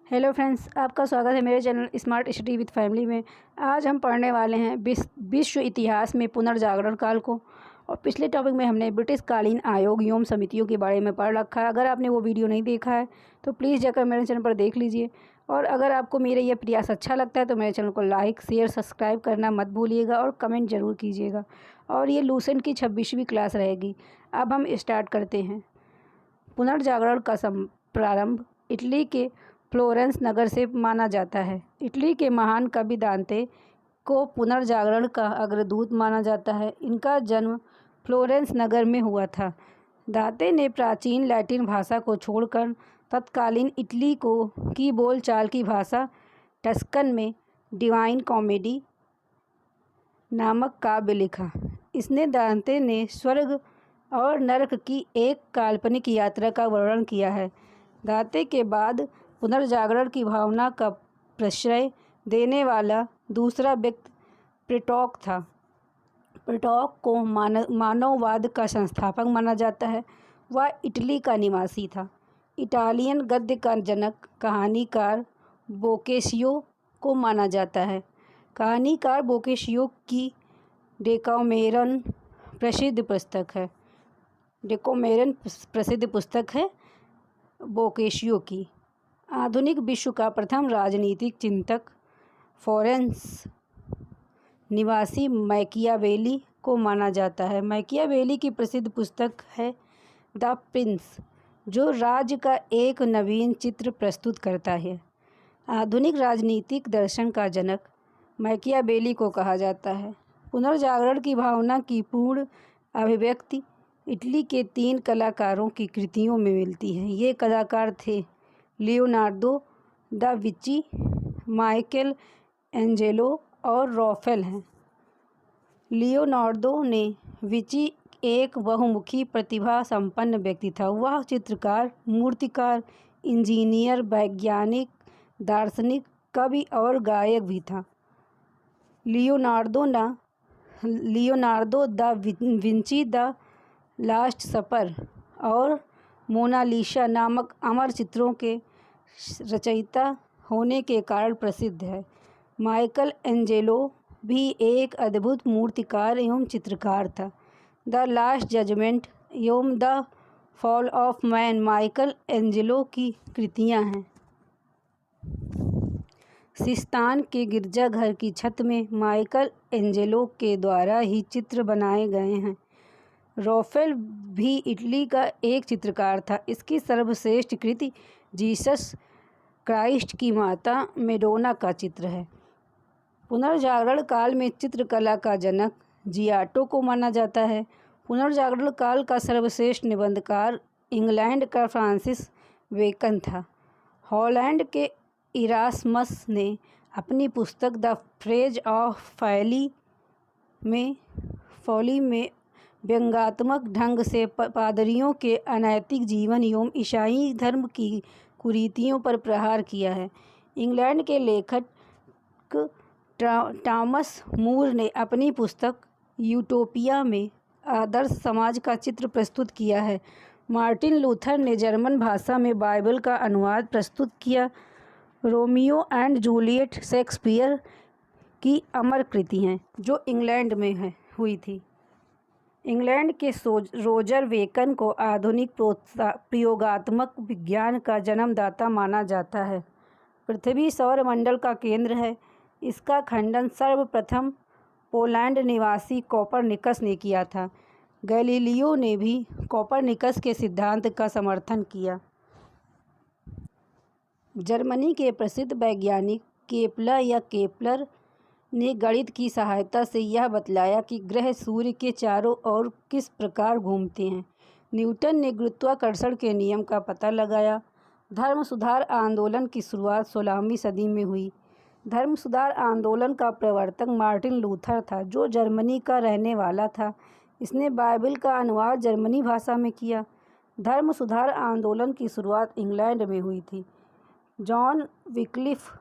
Hello friends, आपका स्वागत है मेरे channel smart study with family में। आज हम पढ़ने वाले हैं विश्व इतिहास में पुनर्जागरण काल को। और पिछले टॉपिक में हमने ब्रिटिश कालीन आयोग एवं समितियों के बारे में पढ़ रखा है। अगर आपने वो वीडियो नहीं देखा है तो प्लीज़ जाकर मेरे चैनल पर देख लीजिए। और अगर आपको मेरा यह प्रयास अच्छा लगता है तो मेरे चैनल को लाइक शेयर सब्सक्राइब करना मत भूलिएगा और कमेंट ज़रूर कीजिएगा। और ये लूसेंट की 26वीं क्लास रहेगी। अब हम स्टार्ट करते हैं। पुनर्जागरण का प्रारंभ इटली के फ्लोरेंस नगर से माना जाता है। इटली के महान कवि दांते को पुनर्जागरण का अग्रदूत माना जाता है। इनका जन्म फ्लोरेंस नगर में हुआ था। दांते ने प्राचीन लैटिन भाषा को छोड़कर तत्कालीन इटली की बोलचाल की भाषा टस्कन में डिवाइन कॉमेडी नामक काव्य लिखा। इसने दांते ने स्वर्ग और नरक की एक काल्पनिक यात्रा का वर्णन किया है। दांते के बाद पुनर्जागरण की भावना का प्रश्रय देने वाला दूसरा व्यक्ति प्लूटार्क था। प्लूटार्क को मानववाद का संस्थापक माना जाता है। वह इटली का निवासी था। इटालियन गद्य का जनक कहानीकार बोकेशियो को माना जाता है। कहानीकार बोकेशियो की डेकामेरन प्रसिद्ध पुस्तक है बोकेशियो की। आधुनिक विश्व का प्रथम राजनीतिक चिंतक फ्लोरेंस निवासी मैकियावेली को माना जाता है। मैकियावेली की प्रसिद्ध पुस्तक है द प्रिंस, जो राज्य का एक नवीन चित्र प्रस्तुत करता है। आधुनिक राजनीतिक दर्शन का जनक मैकियावेली को कहा जाता है। पुनर्जागरण की भावना की पूर्ण अभिव्यक्ति इटली के 3 कलाकारों की कृतियों में मिलती है। ये कलाकार थे Leonardo da Vinci, Michael Angelo और राफेल हैं। लियोनार्दो ने विंची एक बहुमुखी प्रतिभा संपन्न व्यक्ति था। वह चित्रकार, मूर्तिकार, इंजीनियर, वैज्ञानिक, दार्शनिक, कवि और गायक भी था। Leonardo da Vinci the last सपर और मोनालिसा नामक अमर चित्रों के रचयिता होने के कारण प्रसिद्ध है। माइकल एंजेलो भी एक अद्भुत मूर्तिकार एवं चित्रकार था। द लास्ट जजमेंट एवं the fall of man Michael Angelo की कृतियां हैं। सिस्तान के गिरजाघर की छत में माइकल एंजेलो के द्वारा ही चित्र बनाए गए हैं। राफेल भी इटली का एक चित्रकार था। इसकी सर्वश्रेष्ठ कृति जीसस क्राइस्ट की माता मैडोना का चित्र है। पुनर्जागरण काल में चित्रकला का जनक जियाटो को माना जाता है। पुनर्जागरण काल का सर्वश्रेष्ठ निबंधकार इंग्लैंड का फ्रांसिस बेकन था। हॉलैंड के इरास्मस ने अपनी पुस्तक द फ्रेज ऑफ फॉली में व्यंग्यात्मक ढंग से पादरियों के अनैतिक जीवन एवं ईसाई धर्म की कुरीतियों पर प्रहार किया है। इंग्लैंड के लेखक टॉमस मूर ने अपनी पुस्तक यूटोपिया में आदर्श समाज का चित्र प्रस्तुत किया है। मार्टिन लूथर ने जर्मन भाषा में बाइबल का अनुवाद प्रस्तुत किया। रोमियो एंड जूलियट शेक्सपियर की अमर कृति हैं, जो इंग्लैंड में हुई थी। इंग्लैंड के रोजर बेकन को आधुनिक प्रयोगात्मक विज्ञान का जन्मदाता माना जाता है। पृथ्वी सौरमंडल का केंद्र है। इसका खंडन सर्वप्रथम पोलैंड निवासी कोपरनिकस ने किया था। गैलीलियो ने भी कोपरनिकस के सिद्धांत का समर्थन किया। जर्मनी के प्रसिद्ध वैज्ञानिक केपलर ने गणित की सहायता से यह बतलाया कि ग्रह सूर्य के चारों ओर किस प्रकार घूमते हैं। न्यूटन ने गुरुत्वाकर्षण के नियम का पता लगाया। धर्म सुधार आंदोलन की शुरुआत 16वीं सदी में हुई। धर्म सुधार आंदोलन का प्रवर्तक मार्टिन लूथर था, जो जर्मनी का रहने वाला था। इसने बाइबल का अनुवाद जर्मनी भाषा में किया। धर्म सुधार आंदोलन की शुरुआत इंग्लैंड में हुई थी। जॉन विक्लिफ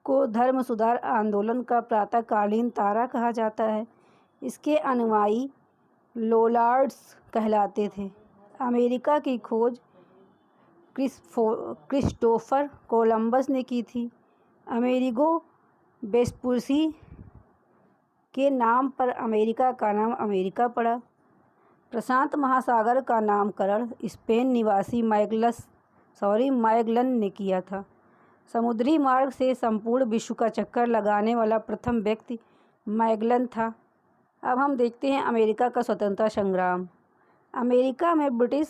को धर्म सुधार आंदोलन का प्रातःकालीन तारा कहा जाता है। इसके अनुयायी लोलार्ड्स कहलाते थे। अमेरिका की खोज क्रिस्टोफर कोलंबस ने की थी। अमेरिगो वेस्पुसी के नाम पर अमेरिका का नाम अमेरिका पड़ा। प्रशांत महासागर का नामकरण स्पेन निवासी मैगलन ने किया था। समुद्री मार्ग से संपूर्ण विश्व का चक्कर लगाने वाला प्रथम व्यक्ति मैगलन था। अब हम देखते हैं अमेरिका का स्वतंत्रता संग्राम। अमेरिका में ब्रिटिश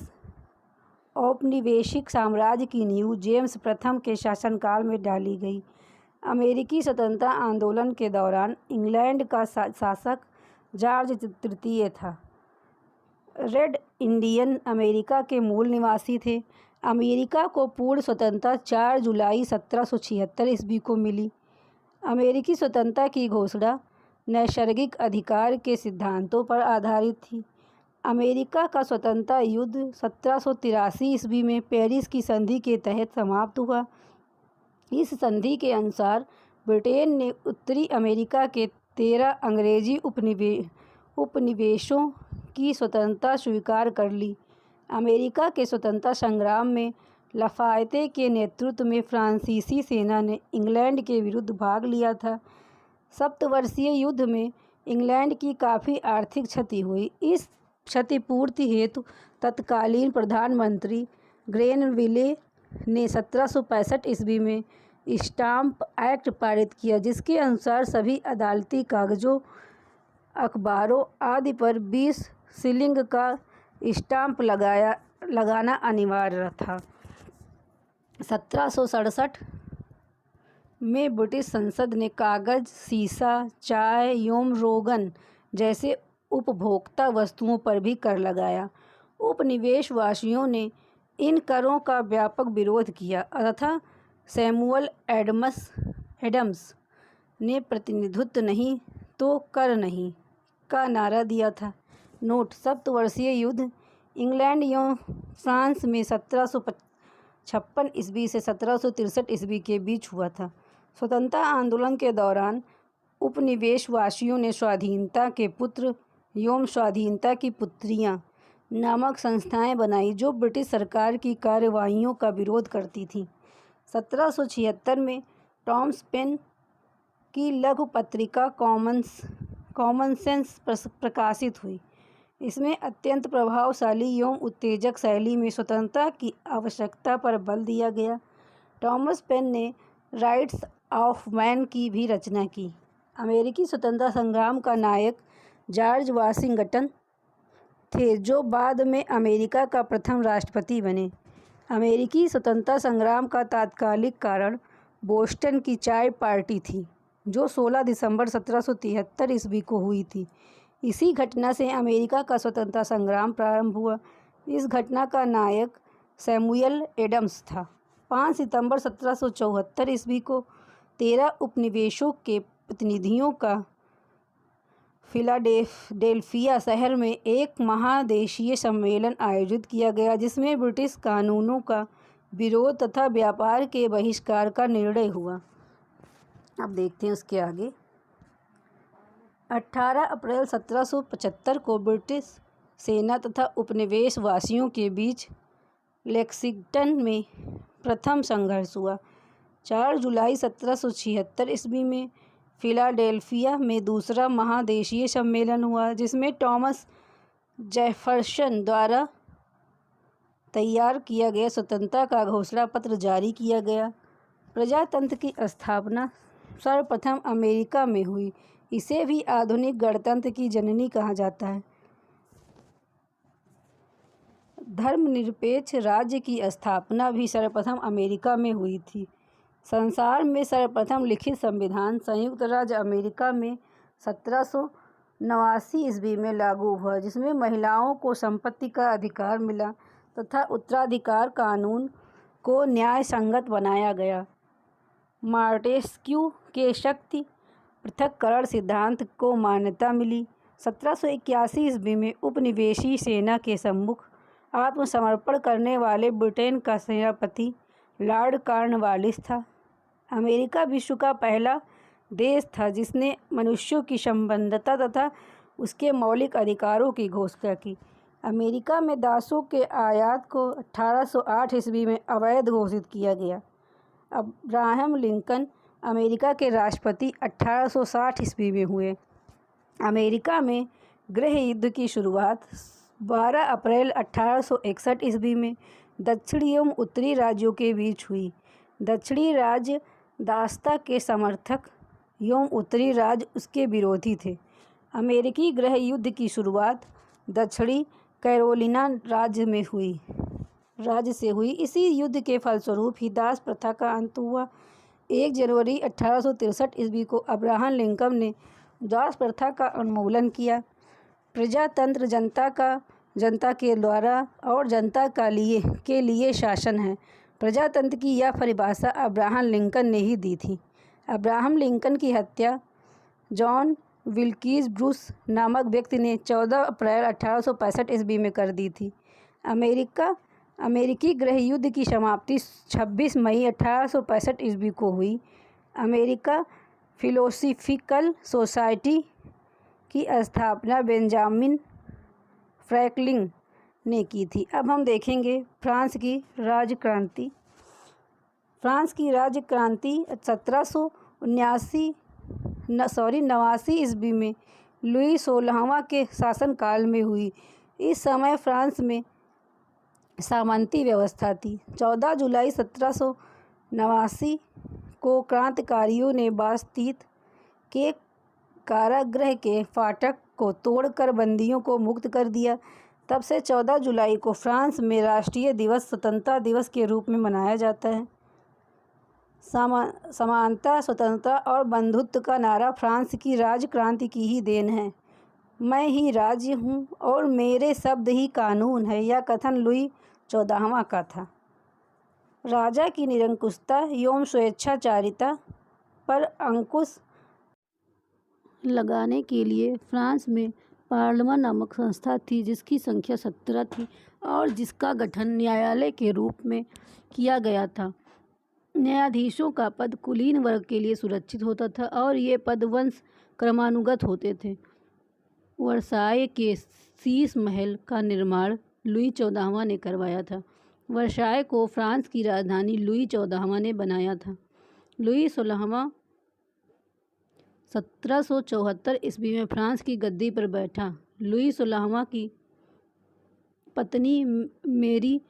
औपनिवेशिक साम्राज्य की नींव जेम्स प्रथम के शासनकाल में डाली गई। अमेरिकी स्वतंत्रता आंदोलन के दौरान इंग्लैंड का शासक जॉर्ज तृतीय था। रेड इंडियन अमेरिका के मूल निवासी थे। अमेरिका को पूर्ण स्वतंत्रता 4 जुलाई 1776 ईस्वी को मिली। अमेरिकी स्वतंत्रता की घोषणा नैसर्गिक अधिकार के सिद्धांतों पर आधारित थी। अमेरिका का स्वतंत्रता युद्ध 1783 ईस्वी में पेरिस की संधि के तहत समाप्त हुआ। इस संधि के अनुसार ब्रिटेन ने उत्तरी अमेरिका के 13 अंग्रेजी उपनिवेशों की स्वतंत्रता स्वीकार कर ली। अमेरिका के स्वतंत्रता संग्राम में लफायते के नेतृत्व में फ्रांसीसी सेना ने इंग्लैंड के विरुद्ध भाग लिया था। सप्तवर्षीय युद्ध में इंग्लैंड की काफ़ी आर्थिक क्षति हुई। इस क्षतिपूर्ति हेतु तत्कालीन प्रधानमंत्री ग्रेनविले ने 1765 ईस्वी में स्टाम्प एक्ट पारित किया, जिसके अनुसार सभी अदालती कागजों, अखबारों आदि पर 20 शिलिंग का स्टाम्प लगाना अनिवार्य था। 1767 में ब्रिटिश संसद ने कागज, सीसा, चाय एवं रोगन जैसे उपभोक्ता वस्तुओं पर भी कर लगाया। उपनिवेशवासियों ने इन करों का व्यापक विरोध किया तथा सैमुअल एडम्स ने प्रतिनिधित्व नहीं तो कर नहीं का नारा दिया था। नोट: सप्तवर्षीय युद्ध इंग्लैंड एवं फ्रांस में 1756 ईस्वी से 1763 ईस्वी के बीच हुआ था। स्वतंत्रता आंदोलन के दौरान उपनिवेशवासियों ने स्वाधीनता के पुत्र एवं स्वाधीनता की पुत्रियां नामक संस्थाएं बनाई, जो ब्रिटिश सरकार की कार्रवाइयों का विरोध करती थीं। 1776 में टॉमस पेन की लघु पत्रिका कॉमन सेंस प्रकाशित हुई। इसमें अत्यंत प्रभावशाली एवं उत्तेजक शैली में स्वतंत्रता की आवश्यकता पर बल दिया गया। टॉमस पेन ने राइट्स ऑफ मैन की भी रचना की। अमेरिकी स्वतंत्रता संग्राम का नायक जॉर्ज वाशिंगटन थे, जो बाद में अमेरिका का प्रथम राष्ट्रपति बने। अमेरिकी स्वतंत्रता संग्राम का तात्कालिक कारण बोस्टन की चाय पार्टी थी, जो 16 दिसंबर 1773 ईस्वी को हुई थी। इसी घटना से अमेरिका का स्वतंत्रता संग्राम प्रारंभ हुआ। इस घटना का नायक सैमुअल एडम्स था। 5 सितंबर 1774 ईस्वी को 13 उपनिवेशों के प्रतिनिधियों का फिलाडेल्फिया शहर में एक महादेशीय सम्मेलन आयोजित किया गया, जिसमें ब्रिटिश कानूनों का विरोध तथा व्यापार के बहिष्कार का निर्णय हुआ। अब देखते हैं उसके आगे। 18 अप्रैल 1775 को ब्रिटिश सेना तथा उपनिवेशवासियों के बीच लेक्सिंगटन में प्रथम संघर्ष हुआ। 4 जुलाई 1776 ईस्वी में फिलाडेल्फिया में दूसरा महादेशीय सम्मेलन हुआ, जिसमें थॉमस जेफरसन द्वारा तैयार किया गया स्वतंत्रता का घोषणा पत्र जारी किया गया। प्रजातंत्र की स्थापना सर्वप्रथम अमेरिका में हुई। इसे भी आधुनिक गणतंत्र की जननी कहा जाता है। धर्मनिरपेक्ष राज्य की स्थापना भी सर्वप्रथम अमेरिका में हुई थी। संसार में सर्वप्रथम लिखित संविधान संयुक्त राज्य अमेरिका में 1789 ईस्वी में लागू हुआ, जिसमें महिलाओं को संपत्ति का अधिकार मिला तथा उत्तराधिकार कानून को न्याय संगत बनाया गया। मार्टेस्क्यू के शक्ति पृथक्करण सिद्धांत को मान्यता मिली। 1781 ईस्वी में उपनिवेशी सेना के सम्मुख आत्मसमर्पण करने वाले ब्रिटेन का सेनापति लॉर्ड कॉर्नवालिस था। अमेरिका विश्व का पहला देश था जिसने मनुष्यों की संबद्धता तथा उसके मौलिक अधिकारों की घोषणा की। अमेरिका में दासों के आयात को 1808 ईस्वी में अवैध घोषित किया गया। अब्राहम लिंकन अमेरिका के राष्ट्रपति 1860 ईस्वी में हुए। अमेरिका में गृह युद्ध की शुरुआत 12 अप्रैल 1861 ईस्वी में दक्षिणी एवं उत्तरी राज्यों के बीच हुई। दक्षिणी राज्य दासता के समर्थक एवं उत्तरी राज्य उसके विरोधी थे। अमेरिकी गृह युद्ध की शुरुआत दक्षिणी कैरोलिना राज्य से हुई। इसी युद्ध के फलस्वरूप ही दास प्रथा का अंत हुआ। 1 जनवरी 1863 ईस्वी को अब्राहम लिंकन ने दास प्रथा का उन्मूलन किया। प्रजातंत्र जनता के द्वारा और जनता के लिए शासन है। प्रजातंत्र की यह परिभाषा अब्राहम लिंकन ने ही दी थी। अब्राहम लिंकन की हत्या जॉन विल्कीज ब्रूस नामक व्यक्ति ने 14 अप्रैल 1865 ईस्वी में कर दी थी। अमेरिकी गृह युद्ध की समाप्ति 26 मई 1865 ईस्वी को हुई। अमेरिका फिलोसॉफिकल सोसाइटी की स्थापना बेंजामिन फ्रैंकलिन ने की थी। अब हम देखेंगे फ्रांस की राजक्रांति। फ्रांस की राजक्रांति 1789 ईस्वी में लुई 16वां के शासनकाल में हुई। इस समय फ्रांस में सामंती व्यवस्था थी। 14 जुलाई 1789 को क्रांतिकारियों ने बास्तीद के कारागृह के फाटक को तोड़कर बंदियों को मुक्त कर दिया। तब से 14 जुलाई को फ्रांस में राष्ट्रीय दिवस स्वतंत्रता दिवस के रूप में मनाया जाता है। समानता, स्वतंत्रता और बंधुत्व का नारा फ्रांस की राजक्रांति की ही देन है। मैं ही राज्य हूँ और मेरे शब्द ही कानून है, यह कथन लुई 14वां का था। राजा की निरंकुशता एवं स्वेच्छाचारिता पर अंकुश लगाने के लिए फ्रांस में पार्लियामेंट नामक संस्था थी, जिसकी संख्या 17 थी और जिसका गठन न्यायालय के रूप में किया गया था। न्यायाधीशों का पद कुलीन वर्ग के लिए सुरक्षित होता था और ये पद वंश क्रमानुगत होते थे। वर्साय के शीश महल का निर्माण लुई 14वां ने करवाया था। वर्साय को फ्रांस की राजधानी लुई 14वां ने बनाया था। लुई 16वां 1774 ईस्वी में फ्रांस की गद्दी पर बैठा। लुई 16वां की पत्नी मेरी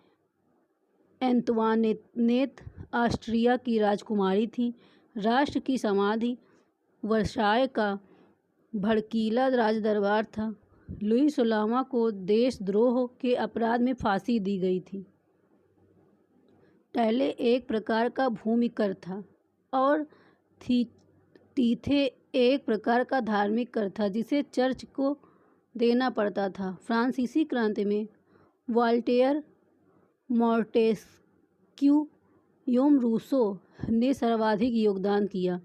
एंतुआनेत ऑस्ट्रिया की राजकुमारी थी। राष्ट्र की समाधि वर्साय का भड़कीला राजदरबार था। लुई 16वां को देशद्रोह के अपराध में फांसी दी गई थी। टैले एक प्रकार का भूमि कर था और तीथे एक प्रकार का धार्मिक कर था, जिसे चर्च को देना पड़ता था। फ्रांसीसी क्रांति में वॉल्टेयर, मोंटेस्क्यू एवं रूसो ने सर्वाधिक योगदान किया।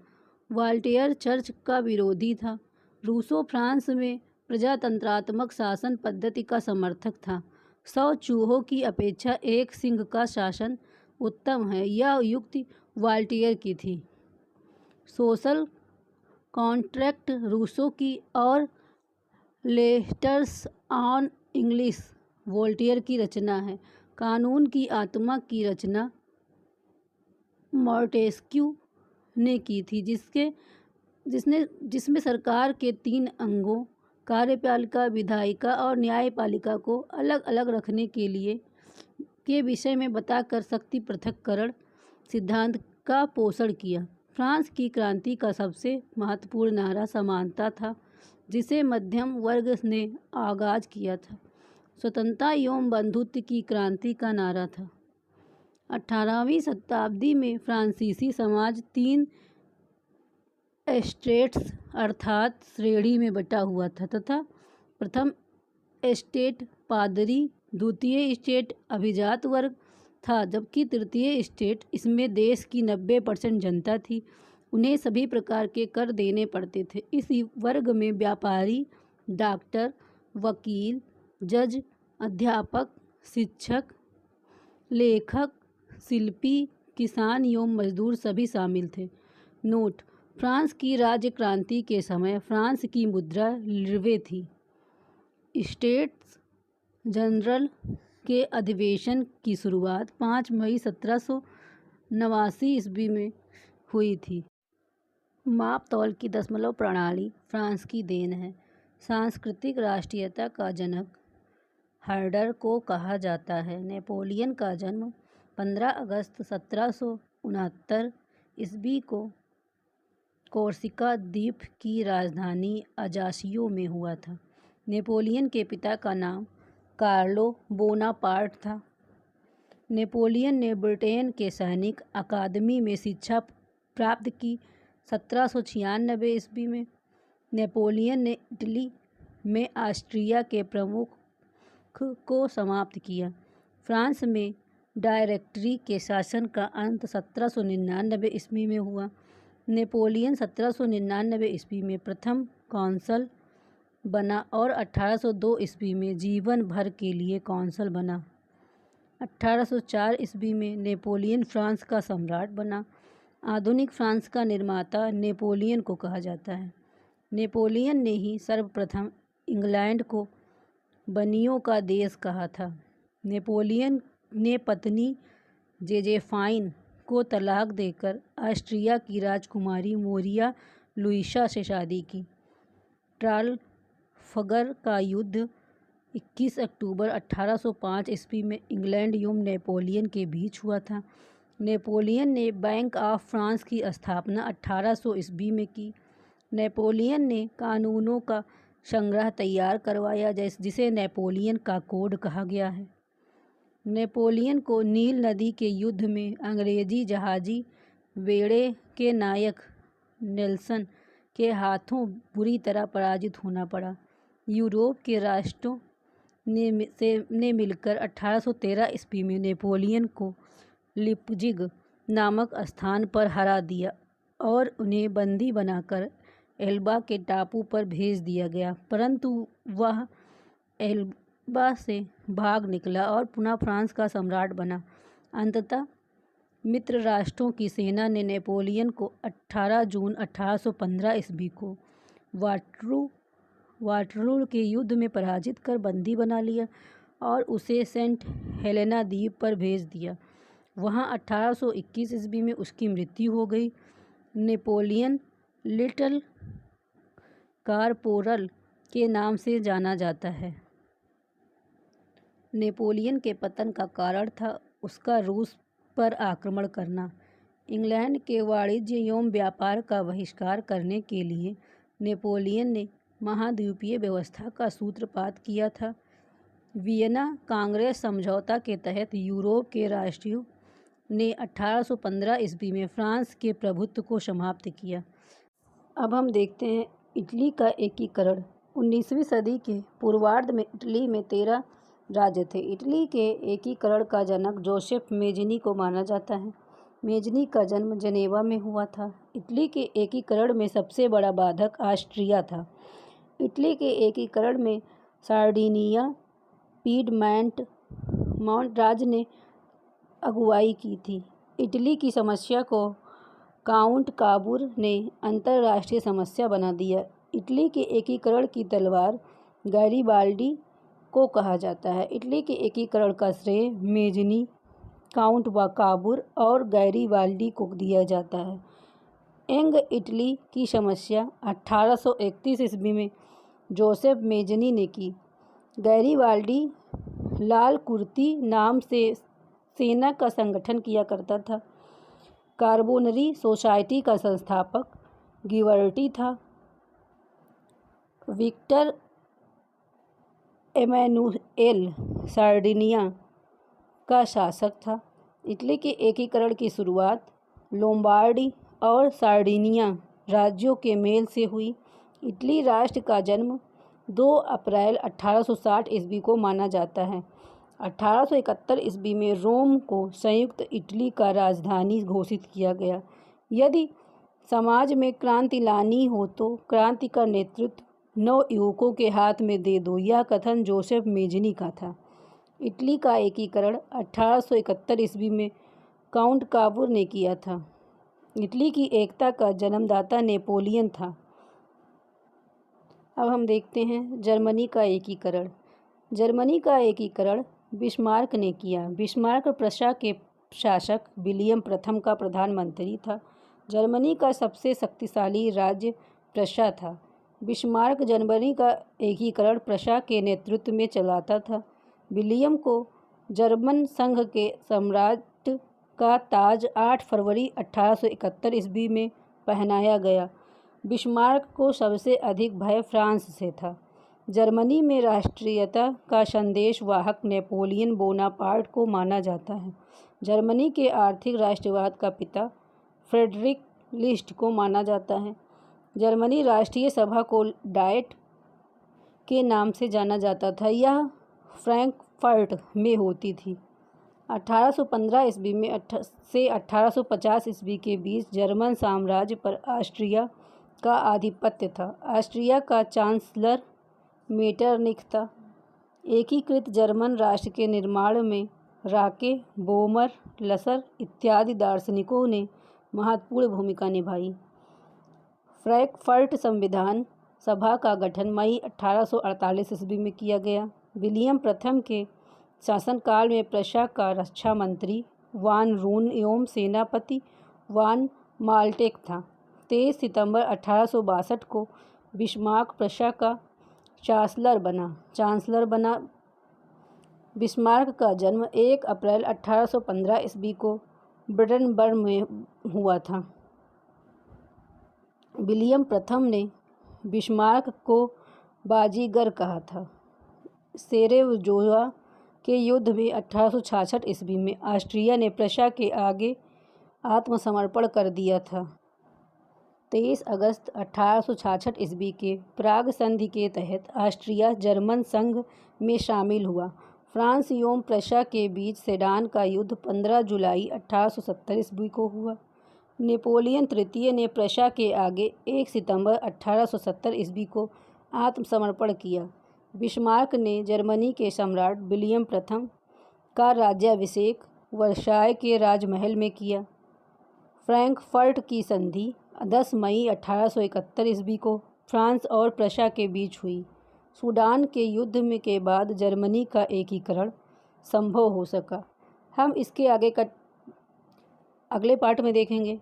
वॉल्टेयर चर्च का विरोधी था। रूसो फ्रांस में प्रजातंत्रात्मक शासन पद्धति का समर्थक था। 100 चूहों की अपेक्षा एक सिंह का शासन उत्तम है, यह युक्ति वॉल्टेयर की थी। सोशल कॉन्ट्रैक्ट रूसो की और लेटर्स ऑन इंग्लिश वॉल्टेयर की रचना है। कानून की आत्मा की रचना मोंटेस्क्यू ने की थी, जिसमें सरकार के 3 अंगों कार्यपालिका, विधायिका और न्यायपालिका को अलग अलग रखने के विषय में बताकर शक्ति पृथक्करण सिद्धांत का पोषण किया। फ्रांस की क्रांति का सबसे महत्वपूर्ण नारा समानता था, जिसे मध्यम वर्ग ने आगाज किया था। स्वतंत्रता एवं बंधुत्व की क्रांति का नारा था। 18वीं शताब्दी में फ्रांसीसी समाज 3 एस्टेट्स अर्थात श्रेणी में बटा हुआ था तथा प्रथम एस्टेट पादरी, द्वितीय एस्टेट अभिजात वर्ग था, जबकि तृतीय एस्टेट, इसमें देश की 90% जनता थी, उन्हें सभी प्रकार के कर देने पड़ते थे। इस वर्ग में व्यापारी, डॉक्टर, वकील, जज, अध्यापक, शिक्षक, लेखक, शिल्पी, किसान एवं मजदूर सभी शामिल थे। नोट: फ्रांस की राजक्रांति के समय फ्रांस की मुद्रा लिरवे थी। स्टेट्स जनरल के अधिवेशन की शुरुआत 5 मई 1789 ईस्वी में हुई थी। माप तौल की दशमलव प्रणाली फ्रांस की देन है। सांस्कृतिक राष्ट्रीयता का जनक हर्डर को कहा जाता है। नेपोलियन का जन्म 15 अगस्त 1769 ईस्वी को कोर्सिका द्वीप की राजधानी अजासियो में हुआ था। नेपोलियन के पिता का नाम कार्लो बोनापार्ट था। नेपोलियन ने ब्रिटेन के सैनिक अकादमी में शिक्षा प्राप्त की। 1796 ईस्वी में नेपोलियन ने इटली में ऑस्ट्रिया के प्रमुख को समाप्त किया। फ्रांस में डायरेक्टरी के शासन का अंत 1799 ईस्वी में हुआ। नेपोलियन 1799 ईस्वी में प्रथम कौंसल बना और 1802 ईस्वी में जीवन भर के लिए कौंसल बना। 1804 ईस्वी में नेपोलियन फ्रांस का सम्राट बना। आधुनिक फ्रांस का निर्माता नेपोलियन को कहा जाता है। नेपोलियन ने ही सर्वप्रथम इंग्लैंड को बनियों का देश कहा था। नेपोलियन ने पत्नी जोसेफाइन को तलाक देकर ऑस्ट्रिया की राजकुमारी मारिया लुइसा से शादी की। ट्राफल्गर का युद्ध 21 अक्टूबर 1805 ईस्वी में इंग्लैंड एवं नेपोलियन के बीच हुआ था। नेपोलियन ने बैंक ऑफ फ्रांस की स्थापना 1800 ईस्वी में की। नेपोलियन ने कानूनों का संग्रह तैयार करवाया जिसे नेपोलियन का कोड कहा गया है। नेपोलियन को नील नदी के युद्ध में अंग्रेजी जहाजी बेड़े के नायक नेल्सन के हाथों बुरी तरह पराजित होना पड़ा। यूरोप के राष्ट्रों ने मिलकर 1813 ईस्वी में नेपोलियन को लिप्जिग नामक स्थान पर हरा दिया और उन्हें बंदी बनाकर एल्बा के टापू पर भेज दिया गया, परंतु वह एल्बा से भाग निकला और पुनः फ्रांस का सम्राट बना। अंततः मित्र राष्ट्रों की सेना ने नेपोलियन को 18 जून 1815 ईस्वी को वाटरलू के युद्ध में पराजित कर बंदी बना लिया और उसे सेंट हेलेना द्वीप पर भेज दिया। वहां 1821 ईस्वी में उसकी मृत्यु हो गई। नेपोलियन लिटिल कॉरपोरल के नाम से जाना जाता है। नेपोलियन के पतन का कारण था उसका रूस पर आक्रमण करना। इंग्लैंड के वाणिज्य एवं व्यापार का बहिष्कार करने के लिए नेपोलियन ने महाद्वीपीय व्यवस्था का सूत्रपात किया था। वियना कांग्रेस समझौता के तहत यूरोप के राष्ट्रों ने 1815 ईस्वी में फ्रांस के प्रभुत्व को समाप्त किया। अब हम देखते हैं इटली का एकीकरण। 19वीं सदी के पूर्वार्ध में इटली में 13 राज्य थे। इटली के एकीकरण का जनक जोसेफ मेज़नी को माना जाता है। मेज़नी का जन्म जेनेवा में हुआ था। इटली के एकीकरण में सबसे बड़ा बाधक ऑस्ट्रिया था। इटली के एकीकरण में सार्डिनिया, पीडमोंट राज्य ने अगुवाई की थी। इटली की समस्या को काउंट काबूर ने अंतर्राष्ट्रीय समस्या बना दिया। इटली के एकीकरण की तलवार गैरिबाल्डी को कहा जाता है। इटली के एकीकरण का श्रेय मेज़नी, काउंट काबूर और गैरिबाल्डी को दिया जाता है। एंग इटली की समस्या 1831 ईस्वी में जोसेफ मेज़नी ने की। गैरिबाल्डी लाल कुर्ती नाम से सेना का संगठन किया करता था। कार्बोनरी सोसाइटी का संस्थापक गिबर्टी था। विक्टर एमैनुएल सार्डिनिया का शासक था। इटली के एकीकरण की शुरुआत लोम्बार्डी और सार्डिनिया राज्यों के मेल से हुई। इटली राष्ट्र का जन्म 2 अप्रैल 1860 ईस्वी को माना जाता है। 1871 ईस्वी में रोम को संयुक्त इटली का राजधानी घोषित किया गया। यदि समाज में क्रांति लानी हो तो क्रांति का नेतृत्व नवयुवकों के हाथ में दे दो, यह कथन जोसेफ मेज़नी का था। इटली का एकीकरण 1871 ईस्वी में काउंट काबूर ने किया था। इटली की एकता का जन्मदाता नेपोलियन था। अब हम देखते हैं जर्मनी का एकीकरण। जर्मनी का एकीकरण बिस्मार्क ने किया। बिस्मार्क प्रशा के शासक विलियम प्रथम का प्रधानमंत्री था। जर्मनी का सबसे शक्तिशाली राज्य प्रशा था। बिस्मार्क जर्मनी का एकीकरण प्रशा के नेतृत्व में चलाता था। विलियम को जर्मन संघ के सम्राट का ताज 8 फरवरी 1871 ईस्वी में पहनाया गया। बिस्मार्क को सबसे अधिक भय फ्रांस से था। जर्मनी में राष्ट्रीयता का संदेश वाहक नेपोलियन बोनापार्ट को माना जाता है। जर्मनी के आर्थिक राष्ट्रवाद का पिता फ्रेडरिक लिस्ट को माना जाता है। जर्मनी राष्ट्रीय सभा को डाइट के नाम से जाना जाता था। यह फ्रैंकफर्ट में होती थी। 1815 ईस्वी में से 1850 ईस्वी के बीच जर्मन साम्राज्य पर ऑस्ट्रिया का आधिपत्य था। ऑस्ट्रिया का चांसलर मेटरनिख था। एकीकृत जर्मन राष्ट्र के निर्माण में राके, बोमर, लसर इत्यादि दार्शनिकों ने महत्वपूर्ण भूमिका निभाई। फ्रैंकफर्ट संविधान सभा का गठन मई 1848 ईस्वी में किया गया। विलियम प्रथम के शासनकाल में प्रशा का रक्षा मंत्री वान रून एवं सेनापति वान माल्टेक था। 23 सितंबर 1862 को बिस्मार्क प्रशा का चांसलर बना। बिस्मार्क का जन्म 1 अप्रैल 1815 ईस्वी को ब्रेडेनबर्ग में हुआ था। विलियम प्रथम ने बिस्मार्क को बाजीगर कहा था। सेरेवोजो के युद्ध में 1866 ईस्वी में ऑस्ट्रिया ने प्रशा के आगे आत्मसमर्पण कर दिया था। 23 अगस्त 1866 ईस्वी के प्राग संधि के तहत ऑस्ट्रिया जर्मन संघ में शामिल हुआ। फ्रांस एवं प्रशा के बीच सेडान का युद्ध 15 जुलाई 1870 ईस्वी को हुआ। नेपोलियन तृतीय ने प्रशा के आगे 1 सितंबर 1870 ईस्वी को आत्मसमर्पण किया। बिस्मार्क ने जर्मनी के सम्राट विलियम प्रथम का राज्याभिषेक वर्साय के राजमहल में किया। फ्रैंकफर्ट की संधि 10 मई 1871 ईस्वी को फ्रांस और प्रशा के बीच हुई। सूडान के युद्ध के बाद जर्मनी का एकीकरण संभव हो सका। हम इसके आगे अगले पार्ट में देखेंगे।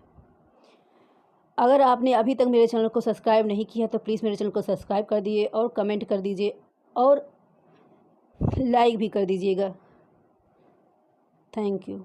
अगर आपने अभी तक मेरे चैनल को सब्सक्राइब नहीं किया तो प्लीज़ मेरे चैनल को सब्सक्राइब कर दीजिए और कमेंट कर दीजिए और लाइक भी कर दीजिएगा। Thank you.